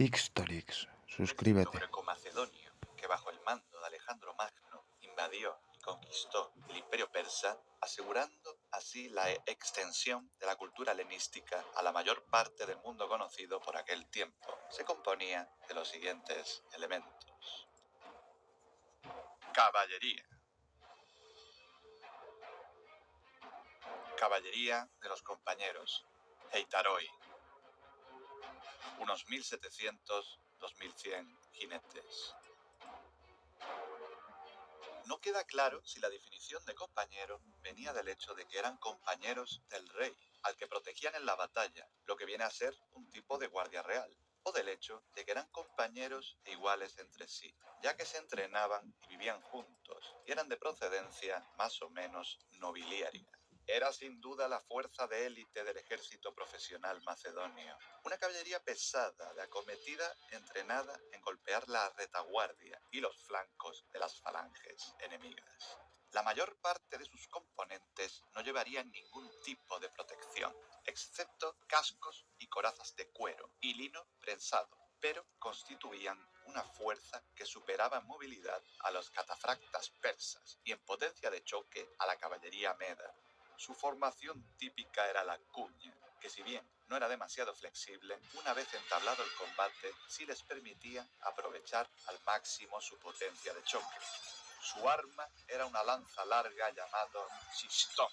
Ixtorix, suscríbete. Greco-macedonio que bajo el mando de Alejandro Magno invadió y conquistó el imperio persa, asegurando así la extensión de la cultura helenística a la mayor parte del mundo conocido por aquel tiempo. Se componía de los siguientes elementos: caballería. Caballería de los compañeros, heitaroi, unos 1700-2100 jinetes. No queda claro si la definición de compañero venía del hecho de que eran compañeros del rey, al que protegían en la batalla, lo que viene a ser un tipo de guardia real, o del hecho de que eran compañeros e iguales entre sí, ya que se entrenaban y vivían juntos, y eran de procedencia más o menos nobiliaria. Era sin duda la fuerza de élite del ejército profesional macedonio. Una caballería pesada, de acometida, entrenada en golpear la retaguardia y los flancos de las falanges enemigas. La mayor parte de sus componentes no llevarían ningún tipo de protección, excepto cascos y corazas de cuero y lino prensado, pero constituían una fuerza que superaba en movilidad a los catafractas persas y en potencia de choque a la caballería meda. Su formación típica era la cuña, que si bien no era demasiado flexible, una vez entablado el combate, sí les permitía aprovechar al máximo su potencia de choque. Su arma era una lanza larga llamado sistón,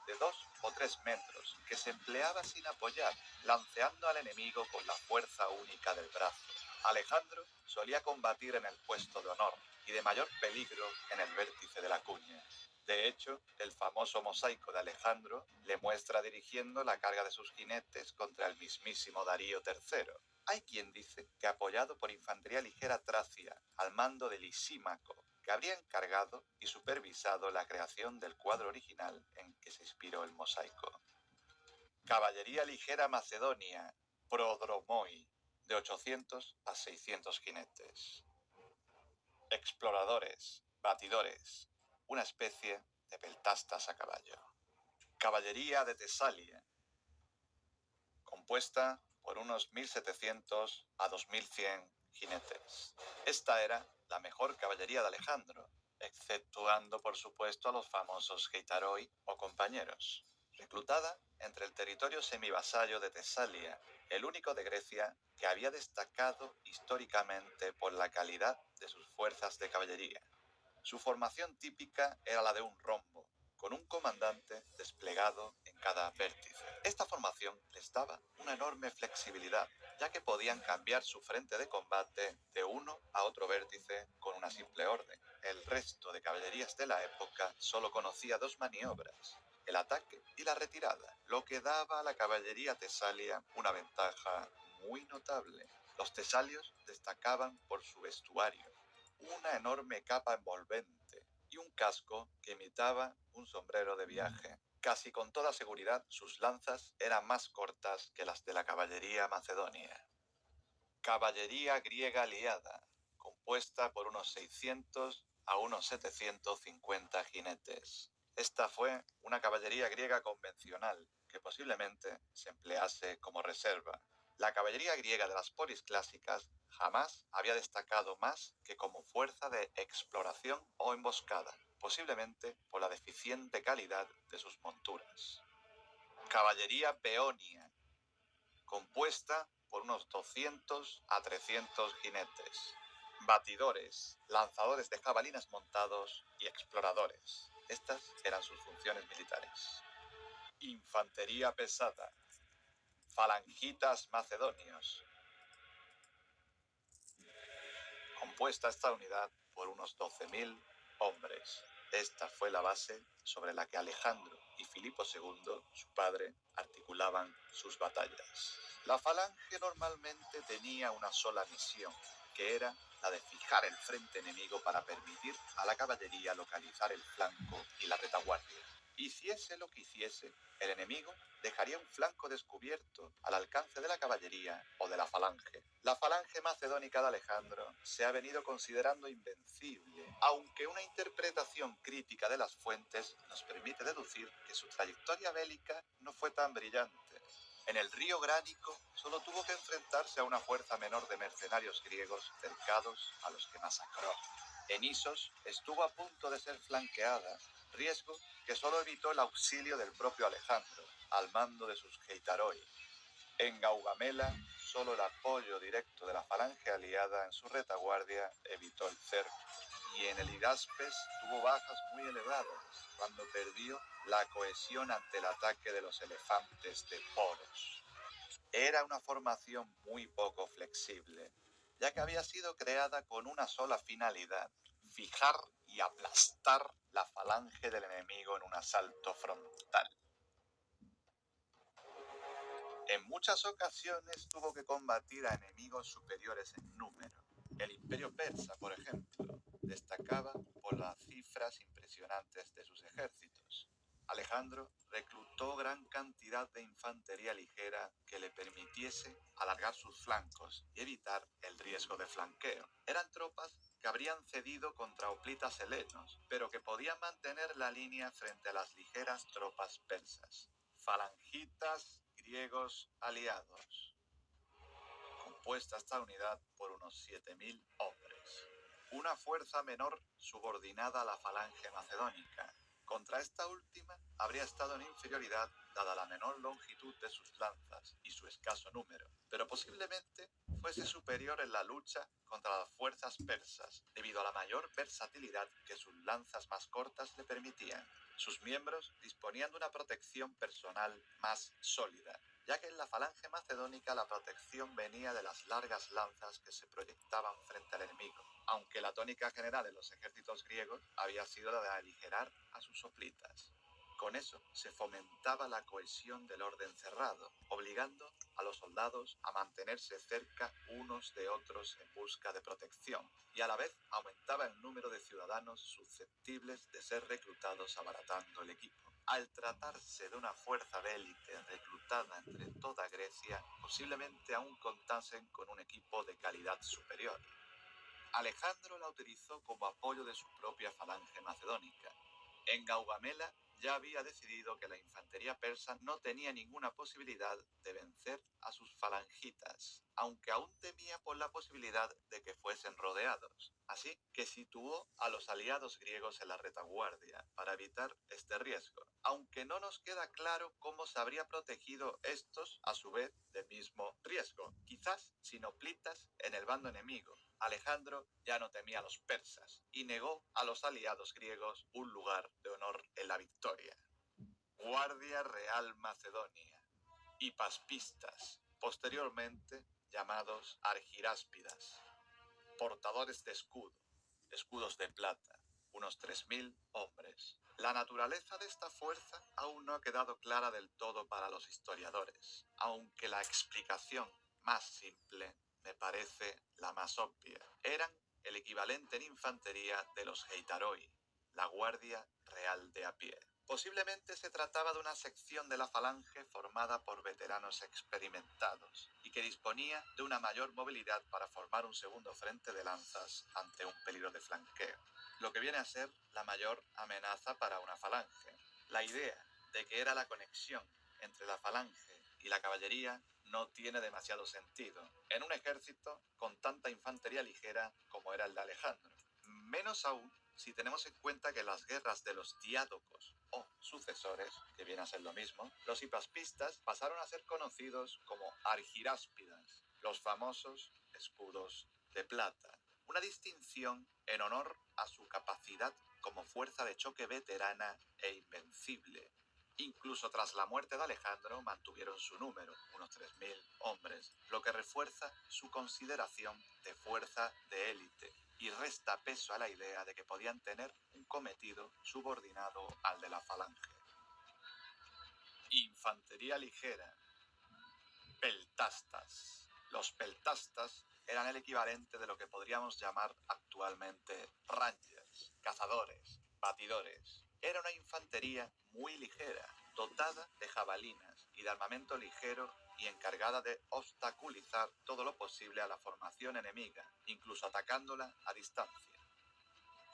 de 2 o 3 metros, que se empleaba sin apoyar, lanceando al enemigo con la fuerza única del brazo. Alejandro solía combatir en el puesto de honor y de mayor peligro en el vértice de la cuña. De hecho, el famoso mosaico de Alejandro le muestra dirigiendo la carga de sus jinetes contra el mismísimo Darío III. Hay quien dice que apoyado por infantería ligera tracia al mando de Lisímaco, que habría encargado y supervisado la creación del cuadro original en que se inspiró el mosaico. Caballería ligera macedonia, prodromoi, de 800 a 600 jinetes. Exploradores, batidores, una especie de peltastas a caballo. Caballería de Tesalia, compuesta por unos 1700 a 2100 jinetes. Esta era la mejor caballería de Alejandro, exceptuando por supuesto a los famosos heitaroi o compañeros. Reclutada entre el territorio semivasallo de Tesalia, el único de Grecia que había destacado históricamente por la calidad de sus fuerzas de caballería. Su formación típica era la de un rombo, con un comandante desplegado en cada vértice. Esta formación les daba una enorme flexibilidad, ya que podían cambiar su frente de combate de uno a otro vértice con una simple orden. El resto de caballerías de la época solo conocía 2 maniobras: el ataque y la retirada, lo que daba a la caballería tesalia una ventaja muy notable. Los tesalios destacaban por su vestuario, una enorme capa envolvente y un casco que imitaba un sombrero de viaje. Casi con toda seguridad, sus lanzas eran más cortas que las de la caballería macedonia. Caballería griega aliada, compuesta por unos 600 a unos 750 jinetes. Esta fue una caballería griega convencional, que posiblemente se emplease como reserva. La caballería griega de las polis clásicas jamás había destacado más que como fuerza de exploración o emboscada, posiblemente por la deficiente calidad de sus monturas. Caballería peonia, compuesta por unos 200 a 300 jinetes, batidores, lanzadores de jabalinas montados y exploradores. Estas eran sus funciones militares. Infantería pesada, falangitas macedonios. Compuesta esta unidad por unos 12.000 hombres. Esta fue la base sobre la que Alejandro y Filipo II, su padre, articulaban sus batallas. La falange normalmente tenía una sola misión, que era la de fijar el frente enemigo para permitir a la caballería localizar el flanco y la retaguardia. Hiciese lo que hiciese, el enemigo dejaría un flanco descubierto al alcance de la caballería o de la falange. La falange macedónica de Alejandro se ha venido considerando invencible, aunque una interpretación crítica de las fuentes nos permite deducir que su trayectoria bélica no fue tan brillante. En el río Gránico solo tuvo que enfrentarse a una fuerza menor de mercenarios griegos cercados a los que masacró. En Isos estuvo a punto de ser flanqueada, riesgo que solo evitó el auxilio del propio Alejandro, al mando de sus Geitaroi. En Gaugamela, solo el apoyo directo de la falange aliada en su retaguardia evitó el cerco. Y en el Hidaspes tuvo bajas muy elevadas, cuando perdió la cohesión ante el ataque de los elefantes de Poros. Era una formación muy poco flexible, ya que había sido creada con una sola finalidad: fijar y aplastar la falange del enemigo en un asalto frontal. En muchas ocasiones tuvo que combatir a enemigos superiores en número. El Imperio Persa, por ejemplo, destacaba por las cifras impresionantes de sus ejércitos. Alejandro reclutó gran cantidad de infantería ligera que le permitiese alargar sus flancos y evitar el riesgo de flanqueo. Eran tropas que habrían cedido contra hoplitas helenos, pero que podían mantener la línea frente a las ligeras tropas persas. Falangitas griegos aliados, compuesta esta unidad por unos 7.000 hombres. Una fuerza menor subordinada a la falange macedónica. Contra esta última habría estado en inferioridad dada la menor longitud de sus lanzas y su escaso número, pero posiblemente fuese superior en la lucha contra las fuerzas persas, debido a la mayor versatilidad que sus lanzas más cortas le permitían. Sus miembros disponían de una protección personal más sólida, ya que en la falange macedónica la protección venía de las largas lanzas que se proyectaban frente al enemigo, aunque la tónica general en los ejércitos griegos había sido la de aligerar a sus hoplitas. Con eso se fomentaba la cohesión del orden cerrado, obligando a los soldados a mantenerse cerca unos de otros en busca de protección, y a la vez aumentaba el número de ciudadanos susceptibles de ser reclutados, abaratando el equipo. Al tratarse de una fuerza de élite reclutada entre toda Grecia, posiblemente aún contasen con un equipo de calidad superior. Alejandro la utilizó como apoyo de su propia falange macedónica. En Gaugamela ya había decidido que la infantería persa no tenía ninguna posibilidad de vencer a sus falangitas, aunque aún temía por la posibilidad de que fuesen rodeados. Así que situó a los aliados griegos en la retaguardia para evitar este riesgo, aunque no nos queda claro cómo se habría protegido estos a su vez del mismo riesgo, quizás sin hoplitas en el bando enemigo. Alejandro ya no temía a los persas y negó a los aliados griegos un lugar de honor en la victoria. Guardia Real Macedonia, hipaspistas, posteriormente llamados argiráspidas, portadores de escudo, escudos de plata, unos 3.000 hombres. La naturaleza de esta fuerza aún no ha quedado clara del todo para los historiadores, aunque la explicación más simple me parece la más obvia. Eran el equivalente en infantería de los Geitaroi, la Guardia Real de a pie. Posiblemente se trataba de una sección de la falange formada por veteranos experimentados y que disponía de una mayor movilidad para formar un segundo frente de lanzas ante un peligro de flanqueo, lo que viene a ser la mayor amenaza para una falange. La idea de que era la conexión entre la falange y la caballería no tiene demasiado sentido en un ejército con tanta infantería ligera como era el de Alejandro. Menos aún si tenemos en cuenta que las guerras de los diádocos o sucesores, que viene a ser lo mismo, los hipaspistas pasaron a ser conocidos como argiráspidas, los famosos escudos de plata. Una distinción en honor a su capacidad como fuerza de choque veterana e invencible. Incluso tras la muerte de Alejandro mantuvieron su número, unos 3.000 hombres, lo que refuerza su consideración de fuerza de élite y resta peso a la idea de que podían tener un cometido subordinado al de la falange. Infantería ligera. Peltastas. Los peltastas eran el equivalente de lo que podríamos llamar actualmente rangers, cazadores, batidores. Era una infantería muy ligera, dotada de jabalinas y de armamento ligero y encargada de obstaculizar todo lo posible a la formación enemiga, incluso atacándola a distancia.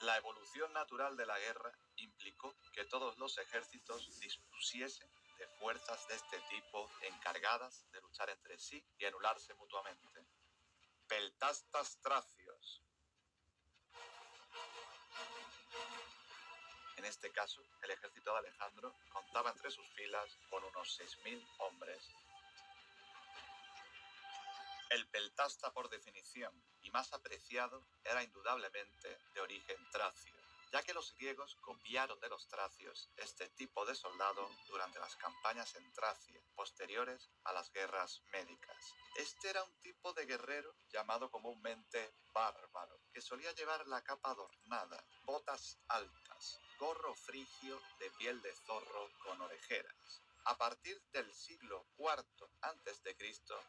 La evolución natural de la guerra implicó que todos los ejércitos dispusiesen de fuerzas de este tipo encargadas de luchar entre sí y anularse mutuamente. Peltastas tracios. En este caso, el ejército de Alejandro contaba entre sus filas con unos 6.000 hombres. El peltasta, por definición, y más apreciado, era indudablemente de origen tracio, ya que los griegos copiaron de los tracios este tipo de soldado durante las campañas en Tracia, posteriores a las guerras médicas. Este era un tipo de guerrero llamado comúnmente bárbaro, que solía llevar la capa adornada, botas altas, gorro frigio de piel de zorro con orejeras. A partir del siglo IV a.C.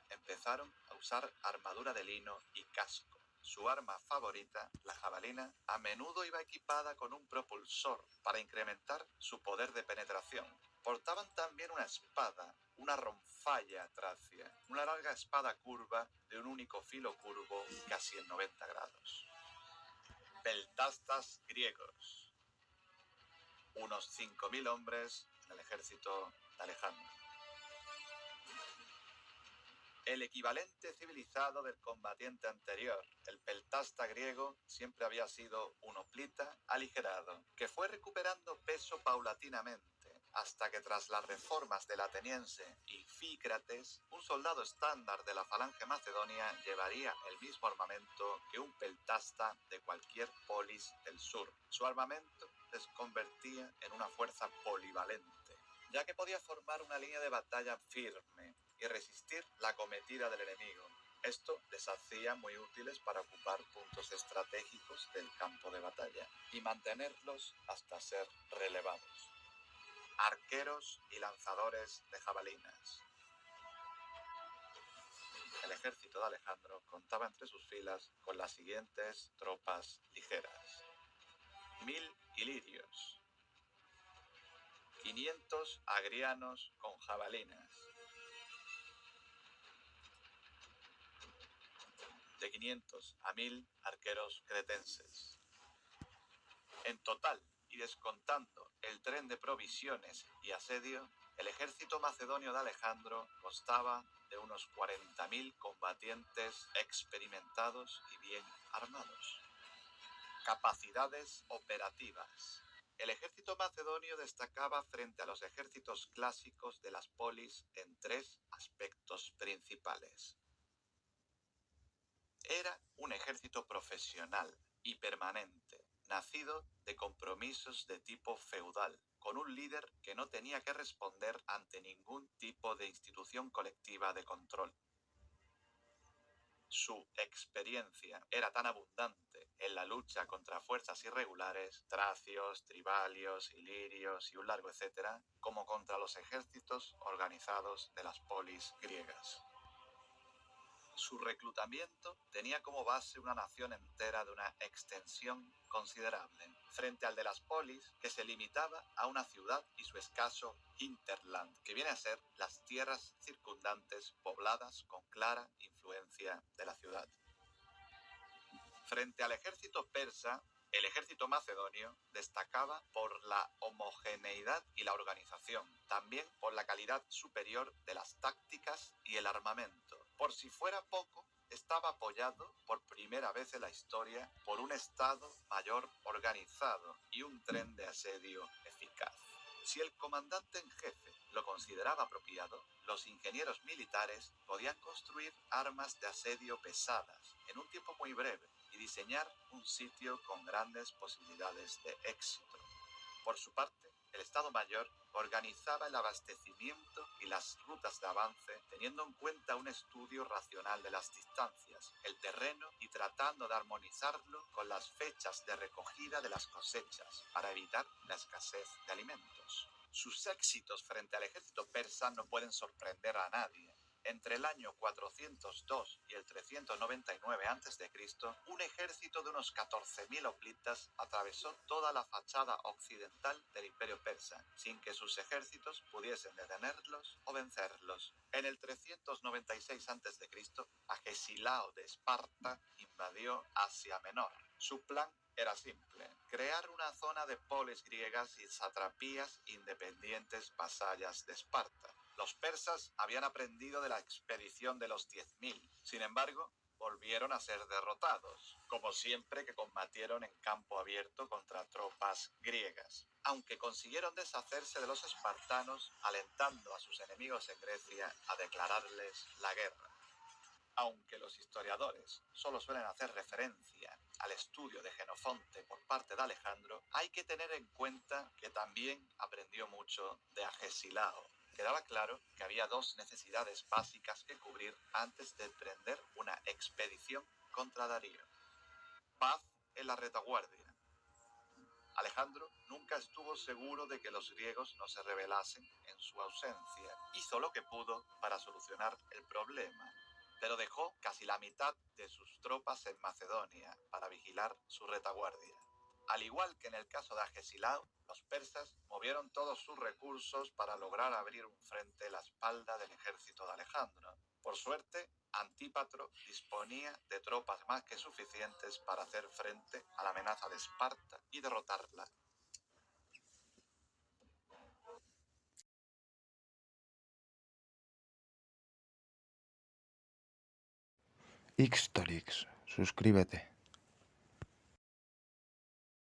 empezaron a usar armadura de lino y casco. Su arma favorita, la jabalina, a menudo iba equipada con un propulsor para incrementar su poder de penetración. Portaban también una espada, una ronfalla tracia, una larga espada curva de un único filo curvo casi en 90 grados. Peltastas griegos. Unos 5.000 hombres en el ejército de Alejandro. El equivalente civilizado del combatiente anterior, el peltasta griego, siempre había sido un hoplita aligerado, que fue recuperando peso paulatinamente, hasta que tras las reformas del ateniense Ifícrates, un soldado estándar de la falange macedonia llevaría el mismo armamento que un peltasta de cualquier polis del sur. Su armamento les convertía en una fuerza polivalente, ya que podía formar una línea de batalla firme y resistir la acometida del enemigo. Esto les hacía muy útiles para ocupar puntos estratégicos del campo de batalla y mantenerlos hasta ser relevados. Arqueros y lanzadores de jabalinas. El ejército de Alejandro contaba entre sus filas con las siguientes tropas ligeras: 1.000 ilirios, 500 agrianos con jabalinas, de 500 a 1.000 arqueros cretenses. En total, y descontando el tren de provisiones y asedio, el ejército macedonio de Alejandro constaba de unos 40.000 combatientes experimentados y bien armados. Capacidades operativas. El ejército macedonio destacaba frente a los ejércitos clásicos de las polis en 3 aspectos principales. Era un ejército profesional y permanente, nacido de compromisos de tipo feudal, con un líder que no tenía que responder ante ningún tipo de institución colectiva de control. Su experiencia era tan abundante en la lucha contra fuerzas irregulares, tracios, tribalios, ilirios y un largo etcétera, como contra los ejércitos organizados de las polis griegas. Su reclutamiento tenía como base una nación entera de una extensión considerable, frente al de las polis, que se limitaba a una ciudad y su escaso hinterland, que viene a ser las tierras circundantes pobladas con clara influencia de la ciudad. Frente al ejército persa, el ejército macedonio destacaba por la homogeneidad y la organización, también por la calidad superior de las tácticas y el armamento. Por si fuera poco, estaba apoyado por primera vez en la historia por un Estado Mayor organizado y un tren de asedio eficaz. Si el comandante en jefe lo consideraba apropiado, los ingenieros militares podían construir armas de asedio pesadas en un tiempo muy breve y diseñar un sitio con grandes posibilidades de éxito. Por su parte, el Estado Mayor organizaba el abastecimiento y las rutas de avance teniendo en cuenta un estudio racional de las distancias, el terreno y tratando de armonizarlo con las fechas de recogida de las cosechas para evitar la escasez de alimentos. Sus éxitos frente al ejército persa no pueden sorprender a nadie. Entre el año 402 y el 399 a.C., un ejército de unos 14.000 hoplitas atravesó toda la fachada occidental del imperio persa, sin que sus ejércitos pudiesen detenerlos o vencerlos. En el 396 a.C., Agesilao de Esparta invadió Asia Menor. Su plan era simple: crear una zona de polis griegas y satrapías independientes vasallas de Esparta. Los persas habían aprendido de la expedición de los 10.000. Sin embargo, volvieron a ser derrotados, como siempre que combatieron en campo abierto contra tropas griegas. Aunque consiguieron deshacerse de los espartanos, alentando a sus enemigos en Grecia a declararles la guerra. Aunque los historiadores solo suelen hacer referencia al estudio de Jenofonte por parte de Alejandro, hay que tener en cuenta que también aprendió mucho de Agesilao. Quedaba claro que había dos necesidades básicas que cubrir antes de emprender una expedición contra Darío: paz en la retaguardia. Alejandro nunca estuvo seguro de que los griegos no se rebelasen en su ausencia. Hizo lo que pudo para solucionar el problema, pero dejó casi la mitad de sus tropas en Macedonia para vigilar su retaguardia. Al igual que en el caso de Agesilao, los persas movieron todos sus recursos para lograr abrir un frente a la espalda del ejército de Alejandro. Por suerte, Antípatro disponía de tropas más que suficientes para hacer frente a la amenaza de Esparta y derrotarla. Ixtorix, suscríbete.